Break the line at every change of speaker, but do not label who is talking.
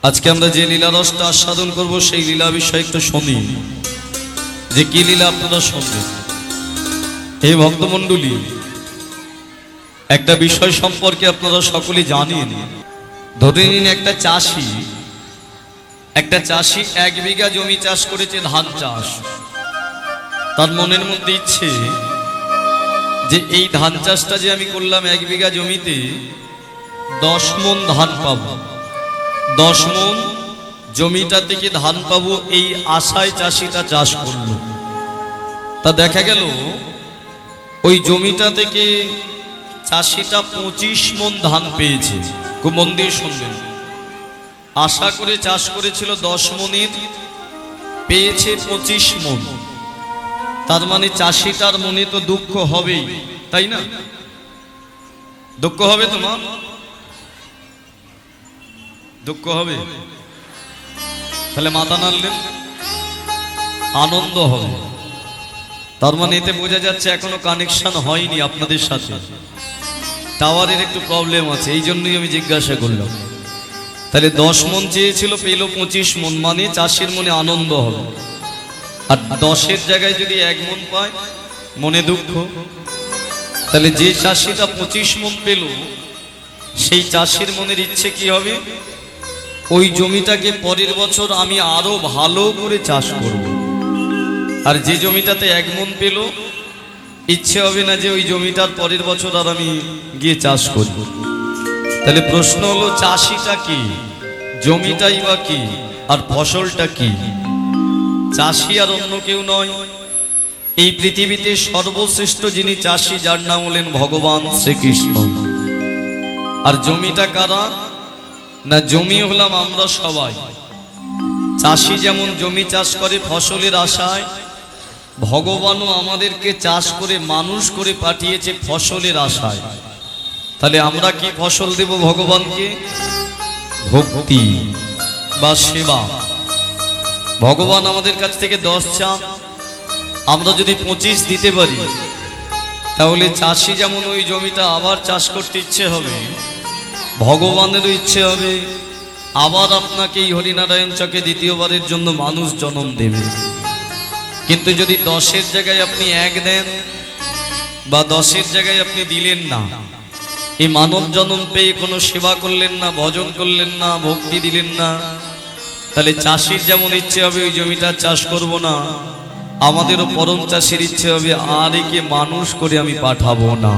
আজকে আমরা যে লীলা রসটা আস্বাদন করব সেই লীলা বিষয়ে একটু শুনি যে কি লীলা আপনারা শুনবেন। এই ভক্তমণ্ডলী, একটা বিষয় সম্পর্কে আপনারা সকলে জানেন। ধরে নিন একটা চাষি 1 বিঘা জমি চাষ করেছে, ধান চাষ। তার মনের মধ্যে ইচ্ছে যে এই ধান চাষটা যে আমি করলাম 1 বিঘা জমিতে 10 মণ ধান পাবো, 10 মণ জমিটা থেকে ধান পাবো, এই আশায় চাষিটা চাষ করলো। তা দেখা গেল ওই জমিটা থেকে চাষিটা 25 মণ ধান পেয়েছে। খুব মন দিয়ে শুনবেন, আশা করে চাষ করেছিল 10 মণের, পেয়েছে 25 মণ। তার মানে চাষিটার মনে তো দুঃখ হবেই, তাই না? দুঃখ হবে, তোমার দুঃখ হবে, তাহলে মাথা নাড়লেন, আনন্দ হবে। তার মানে এতে বোঝা যাচ্ছে এখনো কানেকশন হয়নি আপনাদের সাথে, টাওয়ারের একটু প্রবলেম আছে, এই জন্যই আমি জিজ্ঞাসা করলাম। তাহলে 10 মণ চেয়েছিল, পেল 25 মণ, মানে চাষির মনে আনন্দ হবে। আর 10-এর জায়গায় যদি 1 মণ পায়, মনে দুঃখ। তাহলে যে চাষিটা 25 মণ পেল, সেই চাষির মনের ইচ্ছে কি হবে? ওই জমিটাকে পরের বছর আমি আরো ভালো করে চাষ করব। আর যে জমিটাতে 1 মণ পেল, ইচ্ছে হবে না যে ওই জমিটার পরের বছর আর আমি গিয়ে চাষ করব। তাহলে প্রশ্ন হলো, চাষিটা কি, জমিটাই বা কি, আর ফসলটা কি? চাষি আর অন্য কেউ নয়, এই পৃথিবীতে সর্বশ্রেষ্ঠ যিনি চাষি, যার নাম হলেন ভগবান শ্রীকৃষ্ণ। আর জমিটা কারা? না, জমি হলাম আমরা সবাই। চাষি যেমন জমি চাষ করে ফসলের আশায়, ভগবানও আমাদেরকে চাষ করে মানুষ করে পাঠিয়েছে ফসলের আশায়। তাহলে আমরা কি ফসল দেব ভগবানকে? ভক্তি বা সেবা। ভগবান আমাদের কাছ থেকে 10 চান, আমরা যদি 25 দিতে পারি, তাহলে চাষি যেমন ওই জমিটা আবার চাষ করতে ইচ্ছে হবে, ভগবানেরও ইচ্ছে হবে আবার আপনাকে এই হরিনারায়ণ চকে দ্বিতীয়বারের জন্য মানুষ জন্ম দেবে। কিন্তু যদি 10-এর জায়গায় আপনি 1 দেন, বা 10-এর জায়গায় আপনি দিলেন না, এই মানব জন্ম পেয়ে কোনো সেবা করলেন না, ভজন করলেন না, ভক্তি দিলেন না, তাহলে চাষির যেমন ইচ্ছে হবে ওই জমিটা চাষ করব না, আমাদেরও পরম চাষির ইচ্ছে হবে আর একে মানুষ করে আমি পাঠাবো না।